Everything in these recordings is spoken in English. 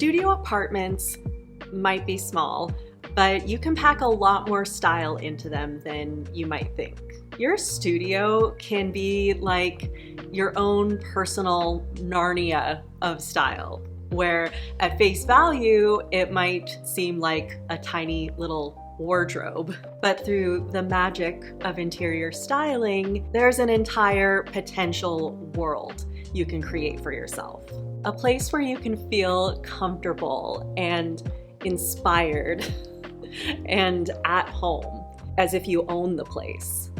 Studio apartments might be small, but you can pack a lot more style into them than you might think. Your studio can be like your own personal Narnia of style, where at face value, it might seem like a tiny little wardrobe. But through the magic of interior styling, there's an entire potential world you can create for yourself. A place where you can feel comfortable and inspired and at home, as if you own the place,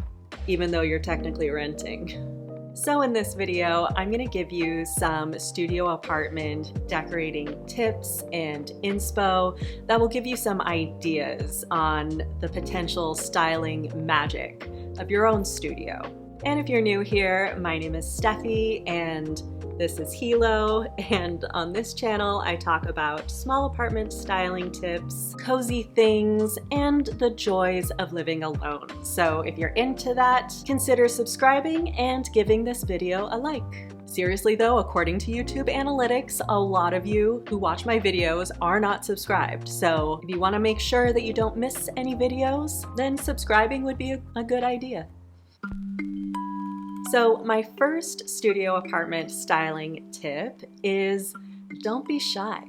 even though you're technically renting. So in this video, I'm going to give you some studio apartment decorating tips and inspo that will give you some ideas on the potential styling magic of your own studio. And if you're new here, my name is Steffi and this is Hilo, and on this channel I talk about small apartment styling tips, cozy things, and the joys of living alone. So if you're into that, consider subscribing and giving this video a like. Seriously though, according to YouTube analytics, a lot of you who watch my videos are not subscribed. So if you want to make sure that you don't miss any videos, then subscribing would be a good idea. So my first studio apartment styling tip is don't be shy.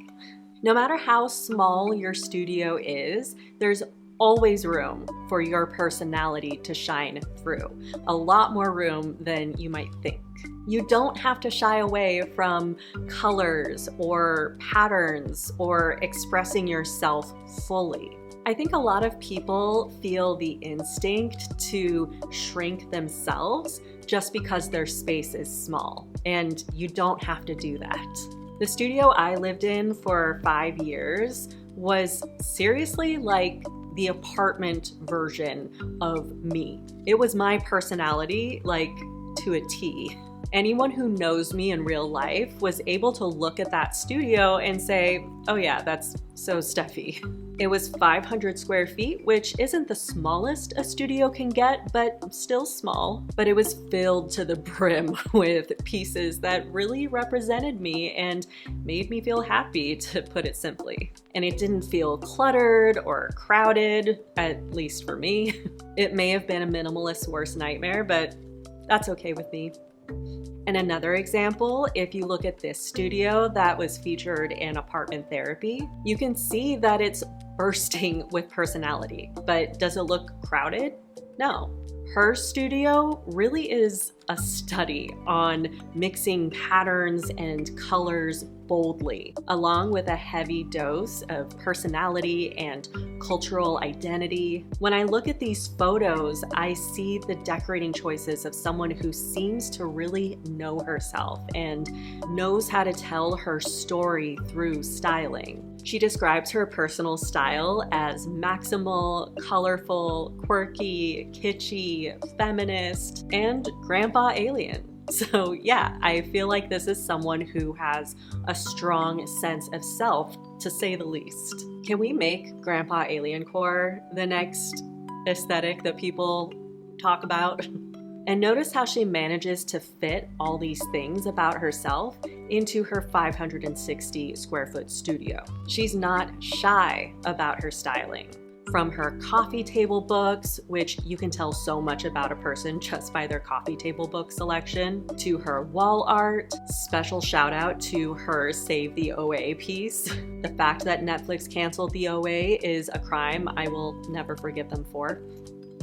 No matter how small your studio is, there's always room for your personality to shine through. A lot more room than you might think. You don't have to shy away from colors or patterns or expressing yourself fully. I think a lot of people feel the instinct to shrink themselves just because their space is small, and you don't have to do that. The studio I lived in for 5 years was seriously like the apartment version of me. It was my personality, like to a T. Anyone who knows me in real life was able to look at that studio and say, oh yeah, that's so Steffi. It was 500 square feet, which isn't the smallest a studio can get, but still small. But it was filled to the brim with pieces that really represented me and made me feel happy, to put it simply. And it didn't feel cluttered or crowded, at least for me. It may have been a minimalist's worst nightmare, but that's okay with me. And another example, if you look at this studio that was featured in Apartment Therapy, you can see that it's bursting with personality. But does it look crowded? No. Her studio really is a study on mixing patterns and colors boldly, along with a heavy dose of personality and cultural identity. When I look at these photos, I see the decorating choices of someone who seems to really know herself and knows how to tell her story through styling. She describes her personal style as maximal, colorful, quirky, kitschy, feminist, and grandpa alien. So yeah, I feel like this is someone who has a strong sense of self, to say the least. Can we make grandpa alien core the next aesthetic that people talk about? And notice how she manages to fit all these things about herself into her 560 square foot studio. She's not shy about her styling. From her coffee table books, which you can tell so much about a person just by their coffee table book selection, to her wall art. Special shout out to her Save the OA piece. The fact that Netflix canceled the OA is a crime I will never forgive them for.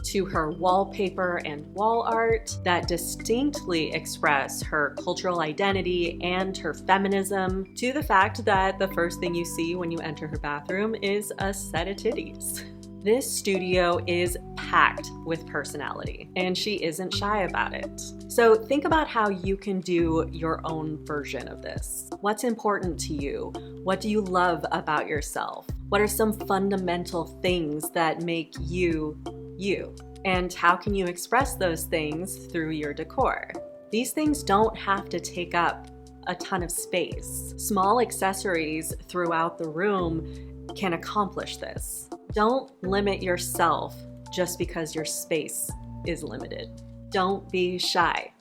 To her wallpaper and wall art that distinctly express her cultural identity and her feminism, to the fact that the first thing you see when you enter her bathroom is a set of titties. This studio is packed with personality, and she isn't shy about it. So think about how you can do your own version of this. What's important to you? What do you love about yourself? What are some fundamental things that make you you? And how can you express those things through your decor? These things don't have to take up a ton of space. Small accessories throughout the room can accomplish this. Don't limit yourself just because your space is limited. Don't be shy.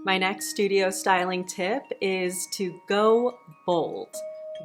My next studio styling tip is to go bold,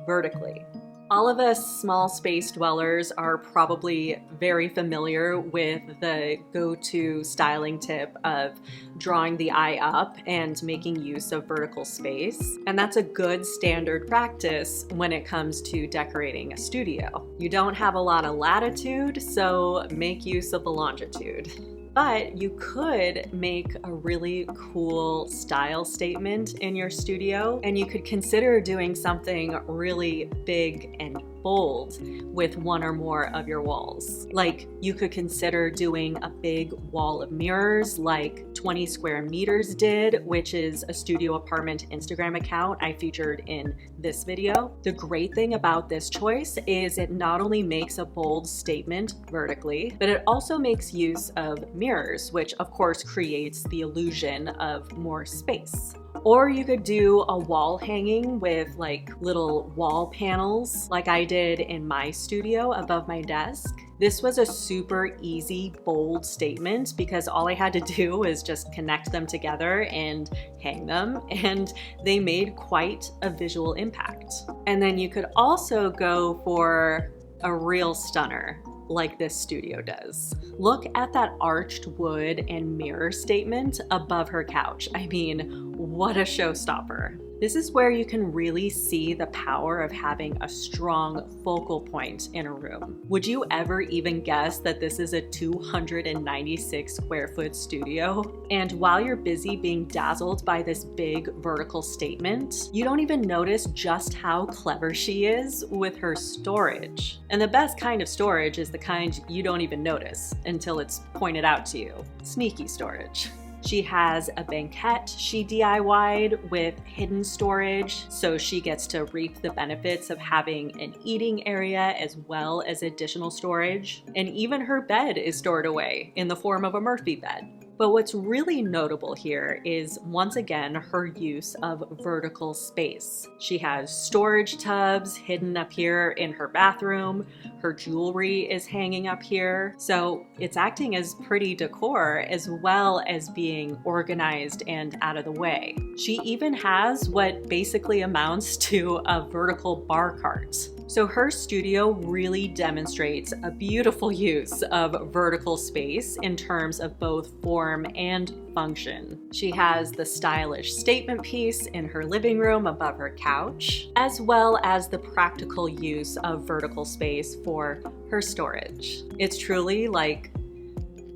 vertically. All of us small space dwellers are probably very familiar with the go-to styling tip of drawing the eye up and making use of vertical space. And that's a good standard practice when it comes to decorating a studio. You don't have a lot of latitude, so make use of the longitude. But you could make a really cool style statement in your studio, and you could consider doing something really big and bold with one or more of your walls. Like, you could consider doing a big wall of mirrors like 20 Square Meters did, which is a studio apartment Instagram account I featured in this video. The great thing about this choice is it not only makes a bold statement vertically, but it also makes use of mirrors, which of course creates the illusion of more space. Or you could do a wall hanging with like little wall panels like I did in my studio above my desk. This was a super easy, bold statement because all I had to do was just connect them together and hang them, and they made quite a visual impact. And then you could also go for a real stunner like this studio does. Look at that arched wood and mirror statement above her couch. I mean, what a showstopper. This is where you can really see the power of having a strong focal point in a room. Would you ever even guess that this is a 296 square foot studio? And while you're busy being dazzled by this big vertical statement, you don't even notice just how clever she is with her storage. And the best kind of storage is the kind you don't even notice until it's pointed out to you. Sneaky storage. She has a banquette she DIY'd with hidden storage, so she gets to reap the benefits of having an eating area as well as additional storage. And even her bed is stored away in the form of a Murphy bed. But what's really notable here is, once again, her use of vertical space. She has storage tubs hidden up here in her bathroom. Her jewelry is hanging up here. So it's acting as pretty decor as well as being organized and out of the way. She even has what basically amounts to a vertical bar cart. So her studio really demonstrates a beautiful use of vertical space in terms of both form and function. She has the stylish statement piece in her living room above her couch, as well as the practical use of vertical space for her storage. It's truly like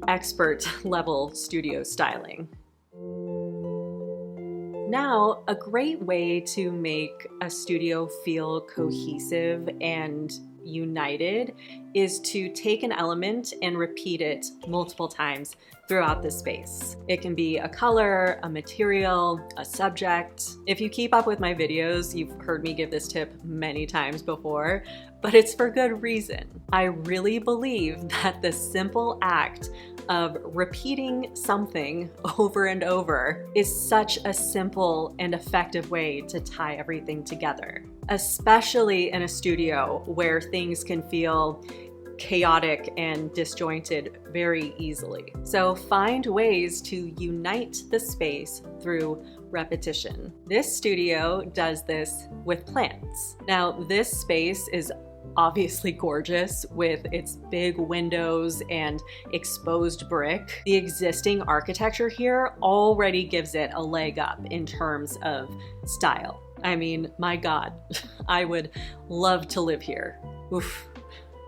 expert level studio styling. Now, a great way to make a studio feel cohesive and united is to take an element and repeat it multiple times throughout the space. It can be a color, a material, a subject. If you keep up with my videos, you've heard me give this tip many times before, but it's for good reason. I really believe that the simple act of repeating something over and over is such a simple and effective way to tie everything together, especially in a studio where things can feel chaotic and disjointed very easily. So find ways to unite the space through repetition. This studio does this with plants. Now, this space is obviously gorgeous with its big windows and exposed brick. The existing architecture here already gives it a leg up in terms of style. I mean, my God, I would love to live here. Oof.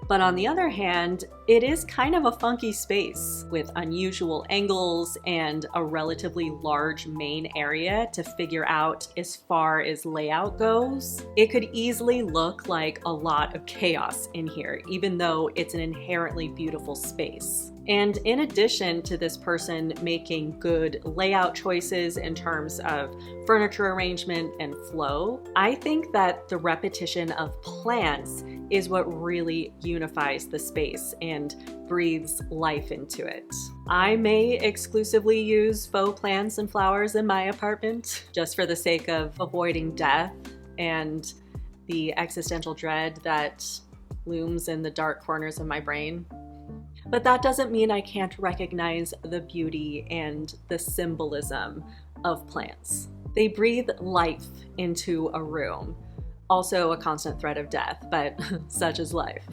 But on the other hand, it is kind of a funky space with unusual angles and a relatively large main area to figure out as far as layout goes. It could easily look like a lot of chaos in here, even though it's an inherently beautiful space. And in addition to this person making good layout choices in terms of furniture arrangement and flow, I think that the repetition of plants is what really unifies the space and breathes life into it. I may exclusively use faux plants and flowers in my apartment just for the sake of avoiding death and the existential dread that looms in the dark corners of my brain. But that doesn't mean I can't recognize the beauty and the symbolism of plants. They breathe life into a room. Also a constant threat of death, but such is life.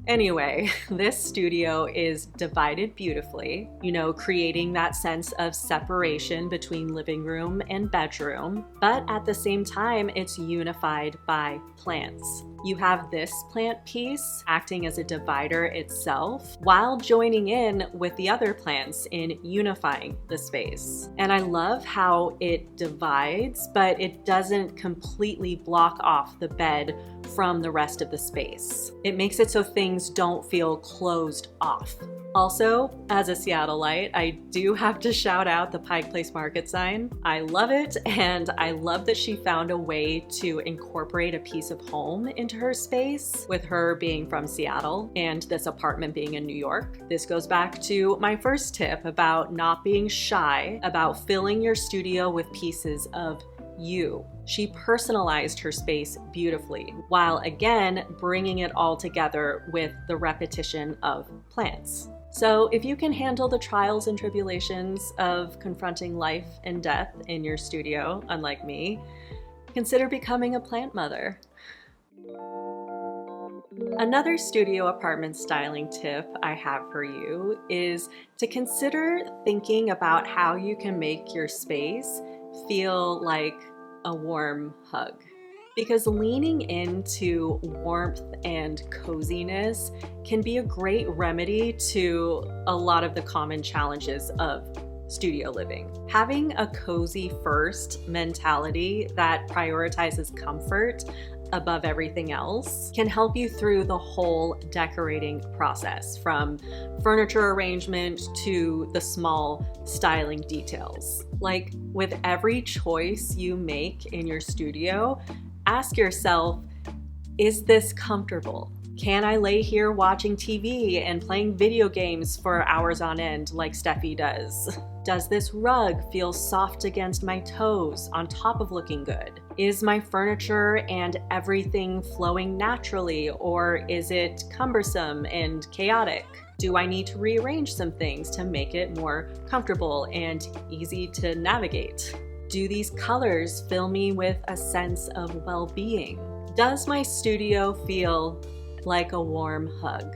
Anyway, this studio is divided beautifully, creating that sense of separation between living room and bedroom, but at the same time, it's unified by plants. You have this plant piece acting as a divider itself while joining in with the other plants in unifying the space. And I love how it divides, but it doesn't completely block off the bed from the rest of the space. It makes it so things don't feel closed off. Also, as a Seattleite, I do have to shout out the Pike Place Market sign. I love it, and I love that she found a way to incorporate a piece of home into her space, with her being from Seattle and this apartment being in New York. This goes back to my first tip about not being shy about filling your studio with pieces of you. She personalized her space beautifully, while again bringing it all together with the repetition of plants. So if you can handle the trials and tribulations of confronting life and death in your studio, unlike me, consider becoming a plant mother. Another studio apartment styling tip I have for you is to consider thinking about how you can make your space feel like a warm hug. Because leaning into warmth and coziness can be a great remedy to a lot of the common challenges of studio living. Having a cozy first mentality that prioritizes comfort above everything else can help you through the whole decorating process, from furniture arrangement to the small styling details. Like with every choice you make in your studio, ask yourself, is this comfortable? Can I lay here watching TV and playing video games for hours on end like Steffi does? Does this rug feel soft against my toes on top of looking good? Is my furniture and everything flowing naturally, or is it cumbersome and chaotic? Do I need to rearrange some things to make it more comfortable and easy to navigate? Do these colors fill me with a sense of well-being? Does my studio feel like a warm hug?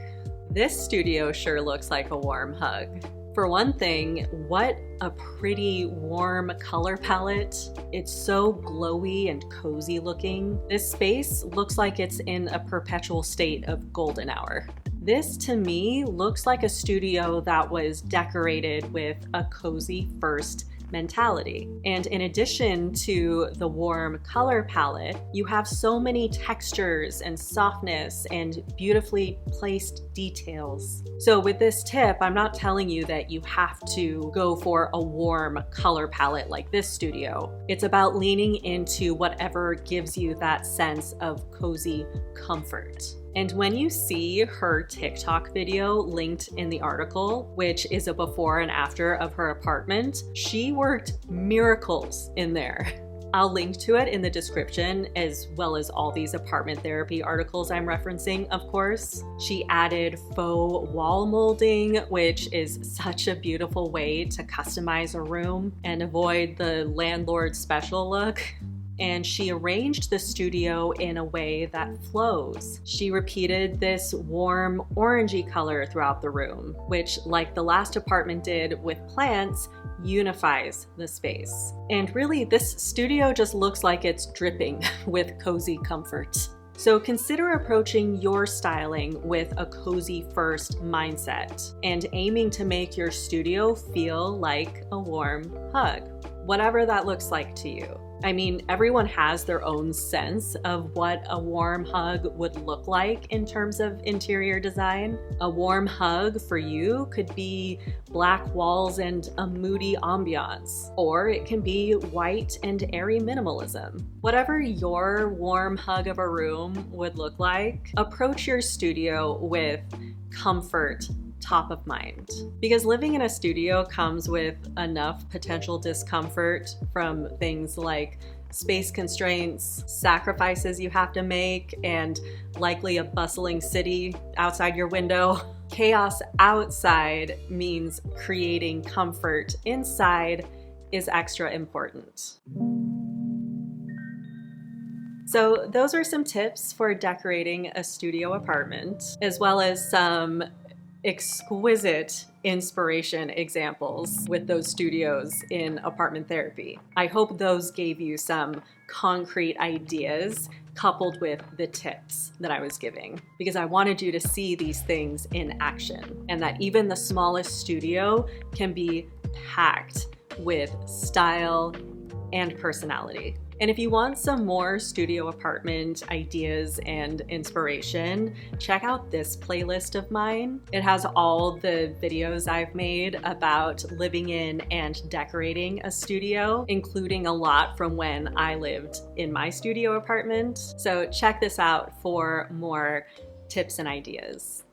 This studio sure looks like a warm hug. For one thing, what a pretty warm color palette. It's so glowy and cozy looking. This space looks like it's in a perpetual state of golden hour. This to me looks like a studio that was decorated with a cozy first mentality. And in addition to the warm color palette, you have so many textures and softness and beautifully placed details. So with this tip, I'm not telling you that you have to go for a warm color palette like this studio. It's about leaning into whatever gives you that sense of cozy comfort. And when you see her TikTok video linked in the article, which is a before and after of her apartment, she worked miracles in there. I'll link to it in the description, as well as all these apartment therapy articles I'm referencing, of course. She added faux wall molding, which is such a beautiful way to customize a room and avoid the landlord special look. And she arranged the studio in a way that flows. She repeated this warm orangey color throughout the room, which, like the last apartment did with plants, unifies the space. And really, this studio just looks like it's dripping with cozy comfort. So consider approaching your styling with a cozy first mindset and aiming to make your studio feel like a warm hug, whatever that looks like to you. I mean, everyone has their own sense of what a warm hug would look like in terms of interior design. A warm hug for you could be black walls and a moody ambiance, or it can be white and airy minimalism. Whatever your warm hug of a room would look like, approach your studio with comfort top of mind. Because living in a studio comes with enough potential discomfort from things like space constraints, sacrifices you have to make, and likely a bustling city outside your window. Chaos outside means creating comfort inside is extra important. So those are some tips for decorating a studio apartment, as well as some exquisite inspiration examples with those studios in apartment therapy. I hope those gave you some concrete ideas coupled with the tips that I was giving, because I wanted you to see these things in action, and that even the smallest studio can be packed with style and personality. And if you want some more studio apartment ideas and inspiration, check out this playlist of mine. It has all the videos I've made about living in and decorating a studio, including a lot from when I lived in my studio apartment. So check this out for more tips and ideas.